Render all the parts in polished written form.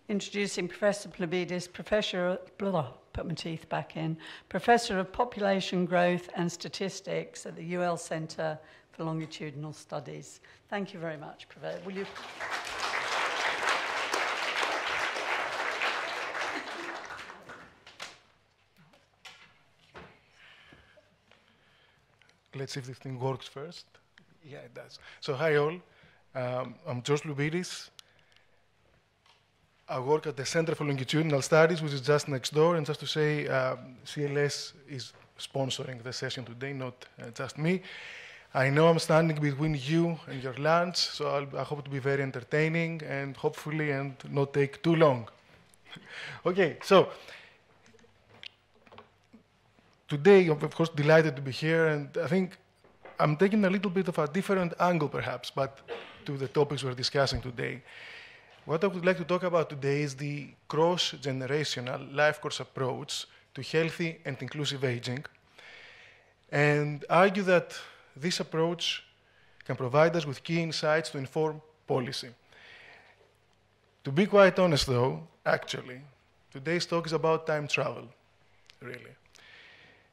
introducing Professor Plabidis, put my teeth back in, Professor of Population Growth and Statistics at the UL Centre for Longitudinal Studies. Thank you very much, Professor. Will you... Let's see if this thing works first. Yeah, it does. So hi all, I'm George Plabidis. I work at the Center for Longitudinal Studies, which is just next door. And just to say, CLS is sponsoring the session today, not just me. I know I'm standing between you and your lunch, so I hope to be very entertaining and hopefully and not take too long. Okay, so today, I'm of course delighted to be here, and I think I'm taking a little bit of a different angle, perhaps, but to the topics we're discussing today. What I would like to talk about today is the cross-generational life course approach to healthy and inclusive aging, and argue that this approach can provide us with key insights to inform policy. To be quite honest, though, actually, today's talk is about time travel, really.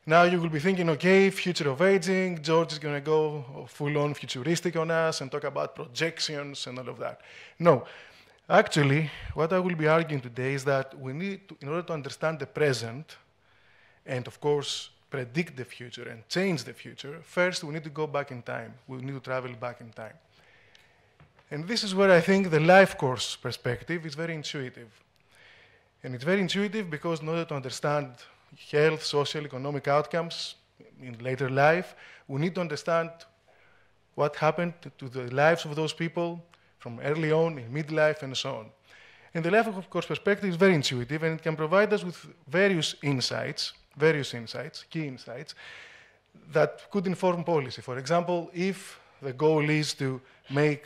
Now you will be thinking, okay, future of aging, George is going to go full-on futuristic on us and talk about projections and all of that. No, actually, what I will be arguing today is that we need to, in order to understand the present, and of course, predict the future and change the future, first we need to go back in time. We need to travel back in time. And this is where I think the life course perspective is very intuitive. And it's very intuitive because in order to understand health, social, economic outcomes in later life, we need to understand what happened to the lives of those people from early on, in midlife, and so on. And the life course perspective is very intuitive, and it can provide us with various insights, key insights, that could inform policy. For example, if the goal is to make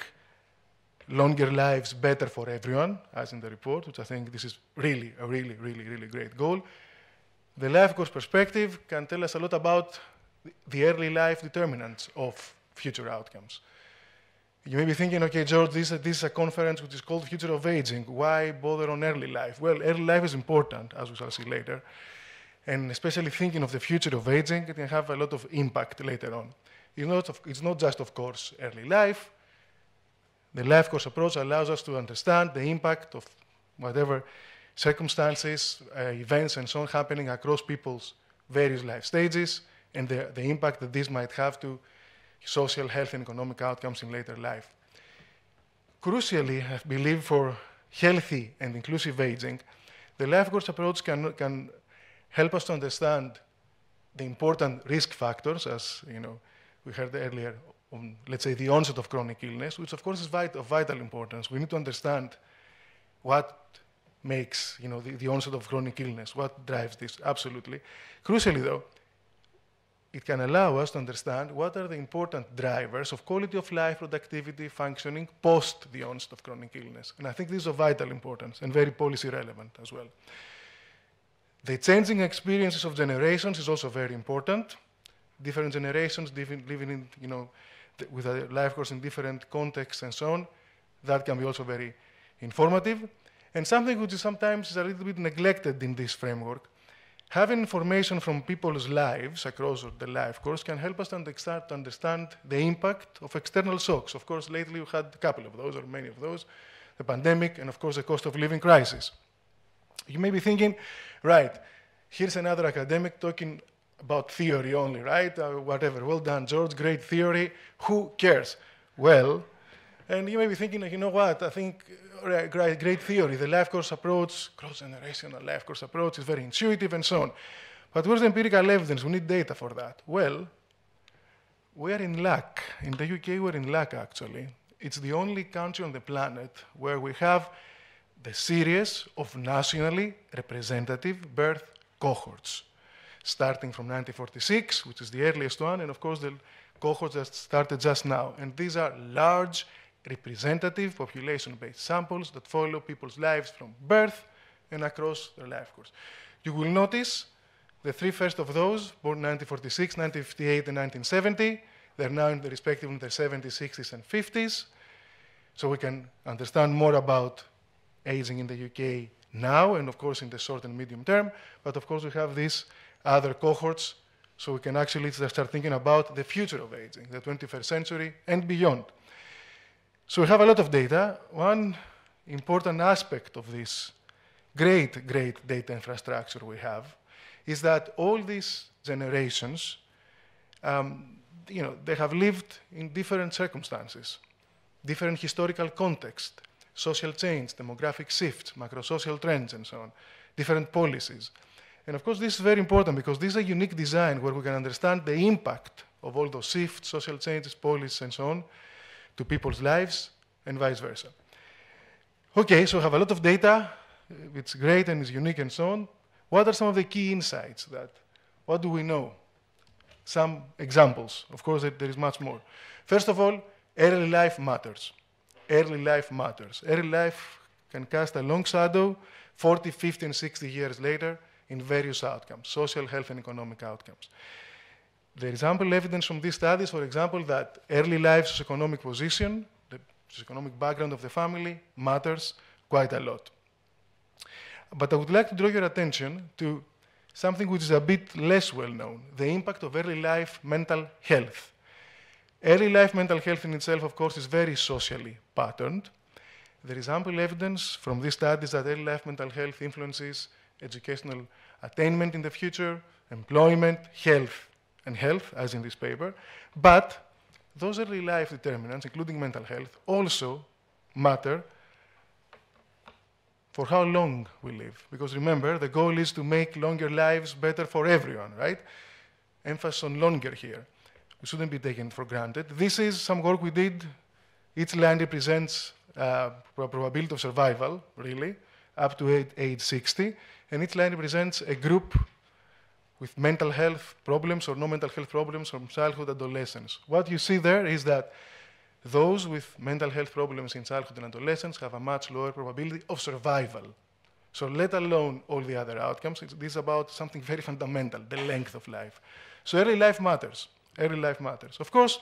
longer lives better for everyone, as in the report, which I think this is really a really great goal, the life course perspective can tell us a lot about the early life determinants of future outcomes. You may be thinking, okay, George, this is a conference which is called Future of Aging. Why bother on early life? Well, early life is important, as we shall see later. And especially thinking of the future of aging, it can have a lot of impact later on. It's not just, of course, early life. The life course approach allows us to understand the impact of whatever circumstances, events, and so on happening across people's various life stages, and the impact that this might have to social, health, and economic outcomes in later life. Crucially, I believe for healthy and inclusive aging, the life course approach can help us to understand the important risk factors, as we heard earlier, on, let's say, the onset of chronic illness, which of course is of vital importance. We need to understand what makes the onset of chronic illness, what drives this, absolutely. Crucially, though, it can allow us to understand what are the important drivers of quality of life, productivity, functioning post the onset of chronic illness. And I think this is of vital importance and very policy relevant as well. The changing experiences of generations is also very important. Different generations living in, with a life course in different contexts and so on. That can be also very informative. And something which is sometimes a little bit neglected in this framework, having information from people's lives across the life course can help us to understand the impact of external shocks. Of course, lately we had a couple of those, or many of those, the pandemic and, of course, the cost of living crisis. You may be thinking, right, here's another academic talking about theory only, right? Whatever, well done, George, great theory, who cares? Well, and you may be thinking, you know what, I think, great theory, the life course approach, cross-generational life course approach is very intuitive and so on. But where's the empirical evidence? We need data for that. Well, we are in luck. In the UK, we're in luck, actually. It's the only country on the planet where we have the series of nationally representative birth cohorts, starting from 1946, which is the earliest one, and of course the cohorts that started just now. And these are large, representative, population-based samples that follow people's lives from birth and across their life course. You will notice the three first of those, born 1946, 1958, and 1970, they're now in the respective in their 70s, 60s, and 50s. So we can understand more about aging in the UK now, and of course in the short and medium term, but of course we have these other cohorts, so we can actually start thinking about the future of aging, the 21st century and beyond. So we have a lot of data. One important aspect of this great data infrastructure we have is that all these generations, they have lived in different circumstances, different historical context, social change, demographic shifts, macro-social trends, and so on, different policies. And of course, this is very important because this is a unique design where we can understand the impact of all those shifts, social changes, policies, and so on, to people's lives, and vice versa. Okay, so we have a lot of data. It's great and it's unique and so on. What are some of the key insights? What do we know? Some examples. Of course, there is much more. First of all, early life matters. Early life matters. Early life can cast a long shadow 40, 50, and 60 years later in various outcomes, social, health, and economic outcomes. There is ample evidence from these studies, for example, that early life socioeconomic position, the socioeconomic background of the family, matters quite a lot. But I would like to draw your attention to something which is a bit less well known, the impact of early life mental health. Early life mental health in itself, of course, is very socially patterned. There is ample evidence from these studies that early life mental health influences educational attainment in the future, employment, health, as in this paper. But those early life determinants, including mental health, also matter for how long we live. Because remember, the goal is to make longer lives better for everyone, right? Emphasis on longer here. We shouldn't be taken for granted. This is some work we did. Each line represents probability of survival, really, up to age 60. And each line represents a group with mental health problems or no mental health problems from childhood, adolescence. What you see there is that those with mental health problems in childhood and adolescence have a much lower probability of survival. So let alone all the other outcomes, this is about something very fundamental, the length of life. So early life matters. Early life matters. Of course,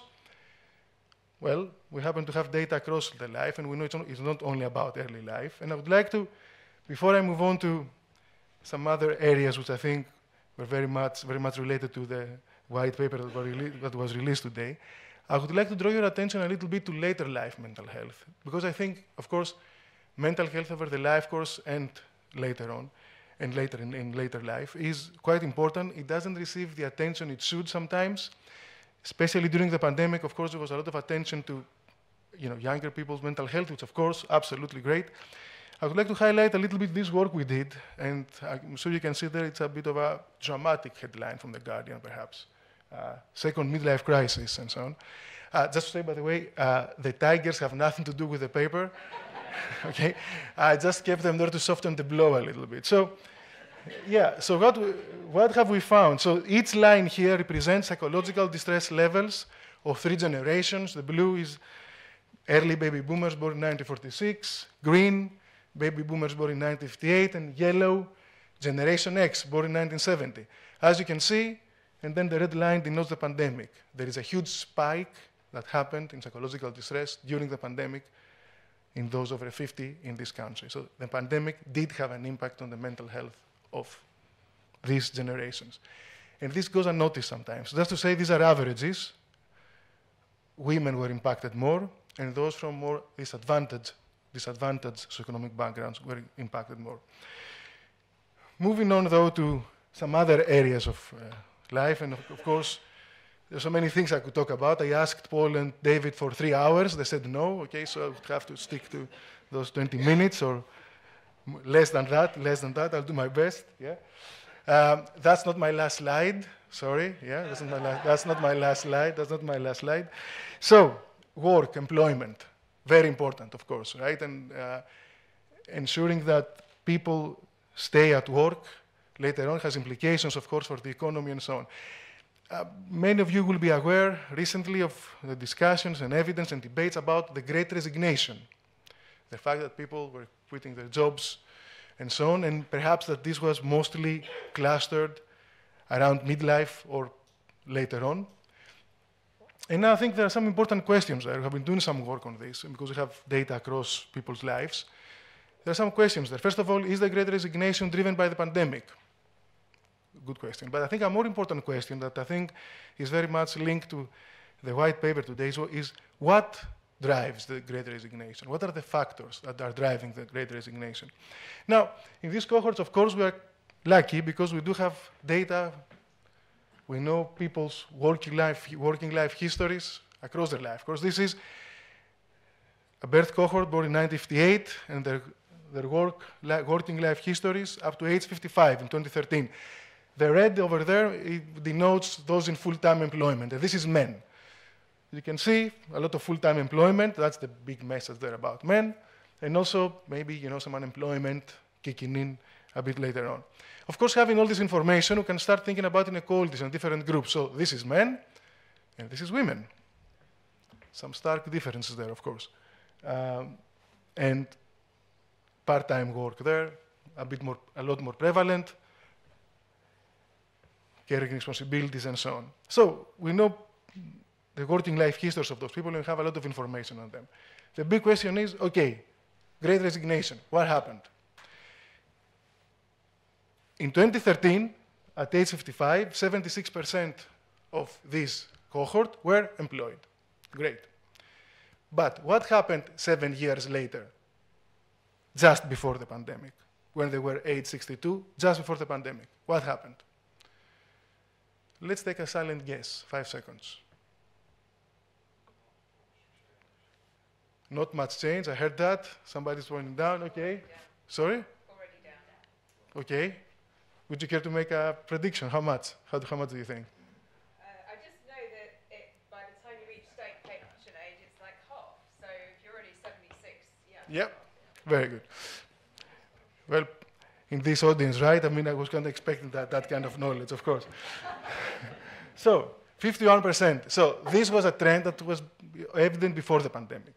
well, we happen to have data across the life, and we know it's not only about early life. And I would like to, before I move on to some other areas which I think were very much related to the white paper that was released today, I would like to draw your attention a little bit to later life mental health, because I think, of course, mental health over the life course and later on, and later in later life, is quite important. It doesn't receive the attention it should sometimes, especially during the pandemic. Of course, there was a lot of attention to younger people's mental health, which, of course, absolutely great. I would like to highlight a little bit this work we did, and I'm sure you can see there it's a bit of a dramatic headline from The Guardian, perhaps. Second midlife crisis, and so on. Just to say, by the way, the tigers have nothing to do with the paper. Okay, I just kept them there to soften the blow a little bit. So, yeah. So what have we found? So each line here represents psychological distress levels of 3 generations. The blue is early baby boomers born in 1946. Green, baby boomers born in 1958, and yellow, Generation X born in 1970. As you can see. And then the red line denotes the pandemic. There is a huge spike that happened in psychological distress during the pandemic in those over 50 in this country. So the pandemic did have an impact on the mental health of these generations. And this goes unnoticed sometimes. Just to say, these are averages. Women were impacted more, and those from more disadvantaged socioeconomic backgrounds were impacted more. Moving on, though, to some other areas of life, and of course, there's so many things I could talk about. I asked Paul and David for 3 hours. They said no. Okay, so I would have to stick to those 20 minutes or less than that. I'll do my best. Yeah, that's not my last slide. Sorry. Yeah, that's not my last slide. That's not my last slide. So, work, employment, very important, of course, right? And ensuring that people stay at work later on has implications, of course, for the economy and so on. Many of you will be aware recently of the discussions and evidence and debates about the Great Resignation, the fact that people were quitting their jobs and so on, and perhaps that this was mostly clustered around midlife or later on. And now I think there are some important questions there. We have been doing some work on this, and because we have data across people's lives. there are some questions there. First of all, is the Great Resignation driven by the pandemic? Good question. But I think a more important question that I think is very much linked to the white paper today is what drives the Great Resignation? What are the factors that are driving the Great Resignation? Now, in these cohorts, of course, we are lucky because we do have data. We know people's working life histories across their life. Of course, this is a birth cohort born in 1958, and their working life histories up to age 55 in 2013. The red over there, it denotes those in full-time employment, and this is men. You can see a lot of full-time employment. That's the big message there about men, and also maybe some unemployment kicking in a bit later on. Of course, having all this information, we can start thinking about inequalities and different groups. So this is men, and this is women. Some stark differences there, of course. And part-time work there, a lot more prevalent, caring responsibilities and so on. So we know the working life histories of those people and we have a lot of information on them. The big question is, okay, Great Resignation, what happened? In 2013, at age 55, 76% of this cohort were employed. Great. But what happened 7 years later, just before the pandemic, when they were age 62, just before the pandemic? What happened? Let's take a silent guess, 5 seconds. Not much change, I heard that. Somebody's pointing down, okay. Yeah. Sorry? Already down now. Okay. Would you care to make a prediction? How much? How much do you think? I just know that by the time you reach state pension age, it's like half. So if you're already 76, yeah. Yep. Very good. Well, in this audience, right? I mean, I was kind of expecting that kind of knowledge, of course. So, 51%. So this was a trend that was evident before the pandemic.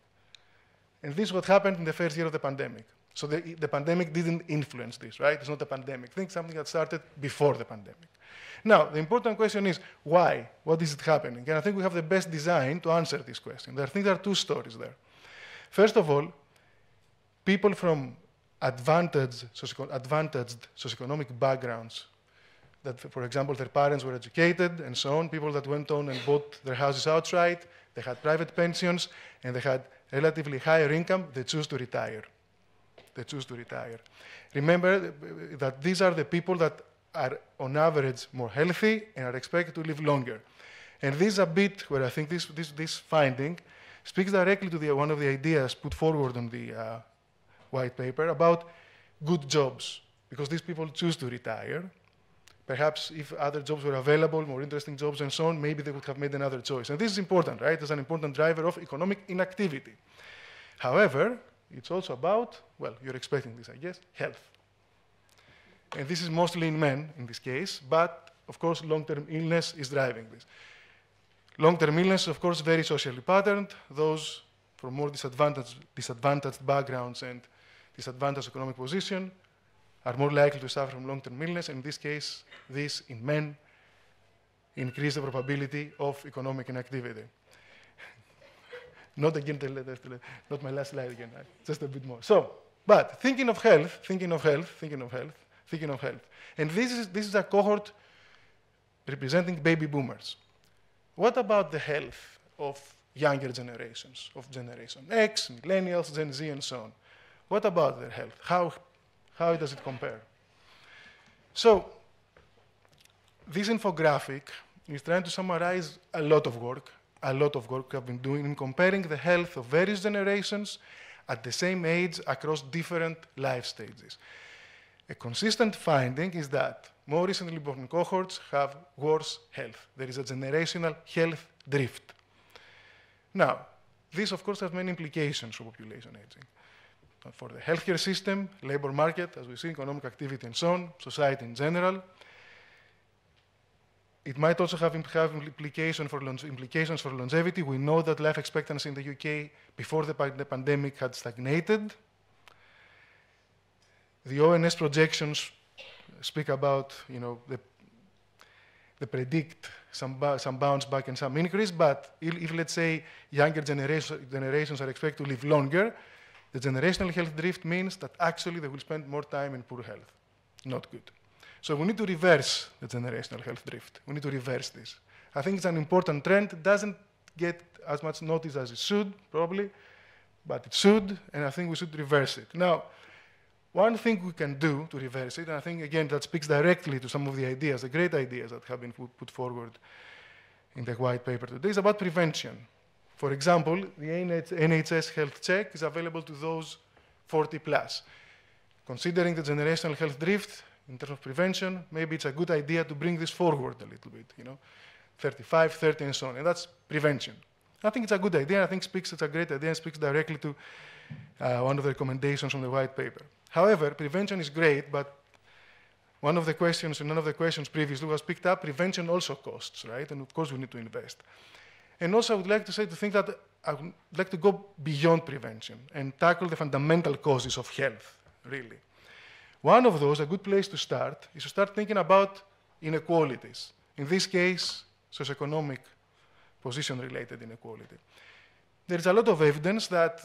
And this is what happened in the first year of the pandemic. So the pandemic didn't influence this, right? It's not a pandemic thing, something that started before the pandemic. Now, the important question is, why? What is it happening? And I think we have the best design to answer this question. I think there are two stories there. First of all, people from advantaged socioeconomic backgrounds, that, for example, their parents were educated and so on, people that went on and bought their houses outright, they had private pensions, and they had relatively higher income, they choose to retire. They choose to retire. Remember that these are the people that are, on average, more healthy and are expected to live longer. And this is a bit where I think this finding speaks directly to one of the ideas put forward on the white paper about good jobs, because these people choose to retire. Perhaps if other jobs were available, more interesting jobs and so on, maybe they would have made another choice. And this is important, right? It's an important driver of economic inactivity. However, it's also about, well, you're expecting this, I guess, health. And this is mostly in men in this case, but of course long-term illness is driving this. Long-term illness, of course, very socially patterned. Those from more disadvantaged backgrounds and disadvantaged economic position are more likely to suffer from long-term illness. In this case, this in men increase the probability of economic inactivity. Not again, not my last slide again, just a bit more. So, but thinking of health. And this is a cohort representing baby boomers. What about the health of younger generations, of Generation X, millennials, Gen Z, and so on? What about their health? How does it compare? So, this infographic is trying to summarize a lot of work I've been doing in comparing the health of various generations at the same age across different life stages. A consistent finding is that more recently born cohorts have worse health. There is a generational health drift. Now, this, of course, has many implications for population aging. For the healthcare system, labor market, as we see, economic activity and so on, society in general. It might also have implications for longevity. We know that life expectancy in the UK before the pandemic had stagnated. The ONS projections speak about, they predict some bounce back and some increase, but if let's say, younger generations are expected to live longer, The generational health drift means that actually they will spend more time in poor health. Not good. So we need to reverse the generational health drift. We need to reverse this. I think it's an important trend. It doesn't get as much notice as it should, probably, but it should, and I think we should reverse it. Now, one thing we can do to reverse it, and I think, again, that speaks directly to some of the ideas, the great ideas that have been put forward in the white paper today, is about prevention. For example, the NHS health check is available to those 40 plus. Considering the generational health drift in terms of prevention, maybe it's a good idea to bring this forward a little bit, 35, 30, and so on. And that's prevention. I think it's a good idea. I think it's a great idea and speaks directly to one of the recommendations from the white paper. However, prevention is great, but one of the questions, and none of the questions previously was picked up, prevention also costs, right? And of course we need to invest. And also I would like to think that I would like to go beyond prevention and tackle the fundamental causes of health, really. One of those, a good place to start, is to start thinking about inequalities. In this case, socioeconomic position-related inequality. There is a lot of evidence that,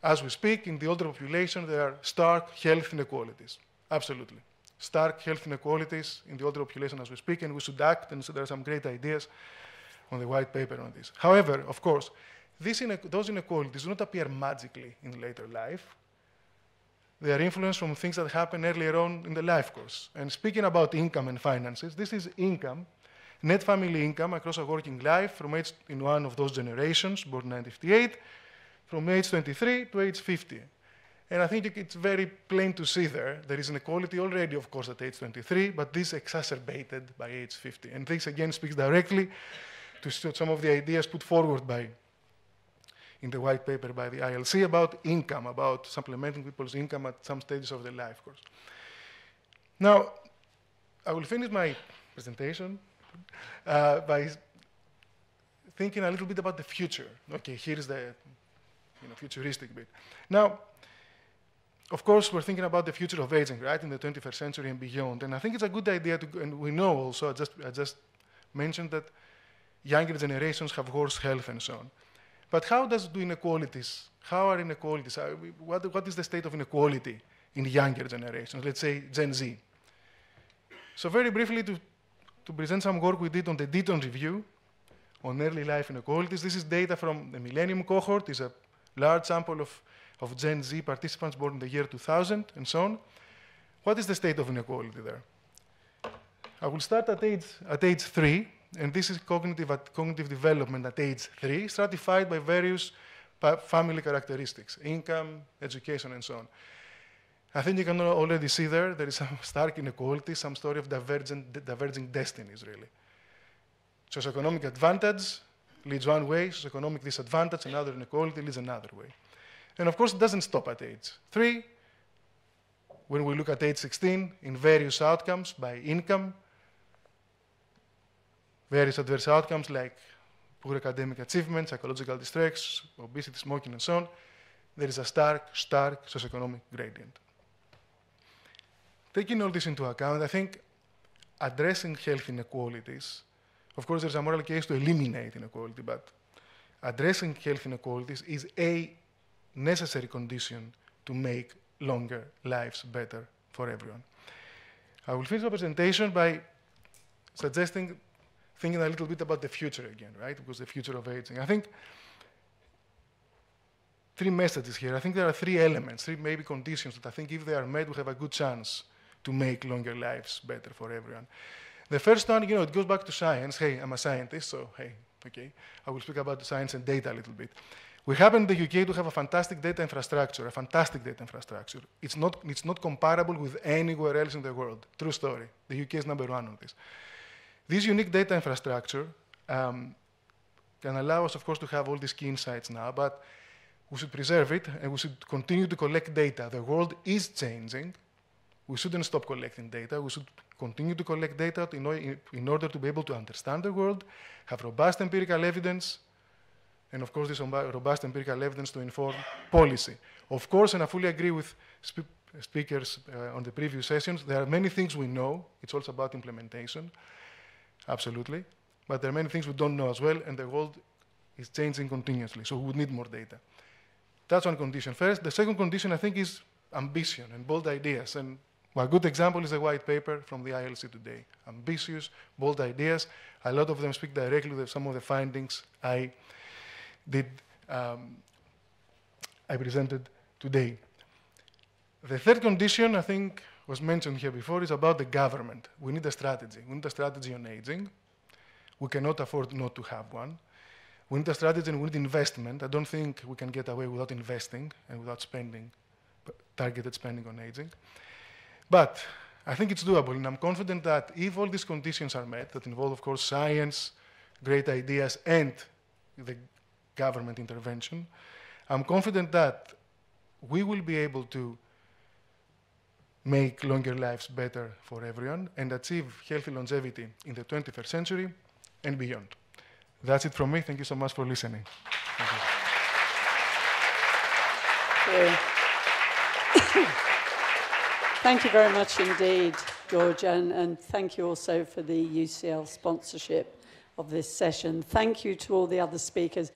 as we speak, in the older population, there are stark health inequalities. Absolutely. Stark health inequalities in the older population as we speak, and we should act, and so there are some great ideas on the white paper on this. However, of course, those inequalities do not appear magically in later life. They are influenced from things that happen earlier on in the life course. And speaking about income and finances, this is income, net family income across a working life in one of those generations, born in 1958, from age 23 to age 50. And I think it's very plain to see there. There is inequality already, of course, at age 23, but this exacerbated by age 50. And this, again, speaks directly to some of the ideas put forward in the white paper by the ILC about income, about supplementing people's income at some stages of their life course. Now, I will finish my presentation by thinking a little bit about the future. Okay, here's the futuristic bit. Now, of course, we're thinking about the future of aging, right, in the 21st century and beyond. And I think it's a good idea to, and we know also, I just mentioned that younger generations have worse health and so on. But how are inequalities, what is the state of inequality in younger generations, let's say Gen Z? So very briefly, to present some work we did on the Deaton Review on early life inequalities. This is data from the Millennium cohort. It's a large sample of Gen Z participants born in the year 2000 and so on. What is the state of inequality there? I will start at age 3, and this is cognitive development at age 3, stratified by various family characteristics, income, education, and so on. I think you can already see there is some stark inequality, some story of diverging destinies, really. Socioeconomic advantage leads one way, socioeconomic disadvantage, another inequality leads another way. And of course, it doesn't stop at age 3. When we look at age 16, in various outcomes by income, various adverse outcomes like poor academic achievement, psychological distress, obesity, smoking, and so on, there is a stark socioeconomic gradient. Taking all this into account, I think addressing health inequalities, of course, there's a moral case to eliminate inequality, but addressing health inequalities is a necessary condition to make longer lives better for everyone. I will finish the presentation by thinking a little bit about the future again, right? Because the future of aging. I think 3 messages here. I think there are 3 elements, 3 maybe conditions that I think if they are met, we have a good chance to make longer lives better for everyone. The first one, it goes back to science. Hey, I'm a scientist, so hey, okay. I will speak about the science and data a little bit. We happen in the UK to have a fantastic data infrastructure, It's not comparable with anywhere else in the world. True story. The UK is number 1 on this. This unique data infrastructure can allow us, of course, to have all these key insights now, but we should preserve it and we should continue to collect data. The world is changing. We shouldn't stop collecting data. We should continue to collect data in order to be able to understand the world, have robust empirical evidence, and of course, this robust empirical evidence to inform policy. Of course, and I fully agree with speakers on the previous sessions, there are many things we know. It's also about implementation, absolutely. But there are many things we don't know as well, and the world is changing continuously, so we would need more data. That's one condition. First, the second condition, I think, is ambition and bold ideas. And a good example is the white paper from the ILC today. Ambitious, bold ideas. A lot of them speak directly with some of the findings I presented today. The third condition, I think, was mentioned here before, is about the government. We need a strategy. We need a strategy on aging. We cannot afford not to have one. We need a strategy and we need investment. I don't think we can get away without investing and without spending, targeted spending on aging. But I think it's doable, and I'm confident that if all these conditions are met, that involve, of course, science, great ideas, and the government intervention, I'm confident that we will be able to make longer lives better for everyone and achieve healthy longevity in the 21st century and beyond. That's it from me. Thank you so much for listening. Thank you. Thank you very much indeed, George, and thank you also for the UCL sponsorship of this session. Thank you to all the other speakers.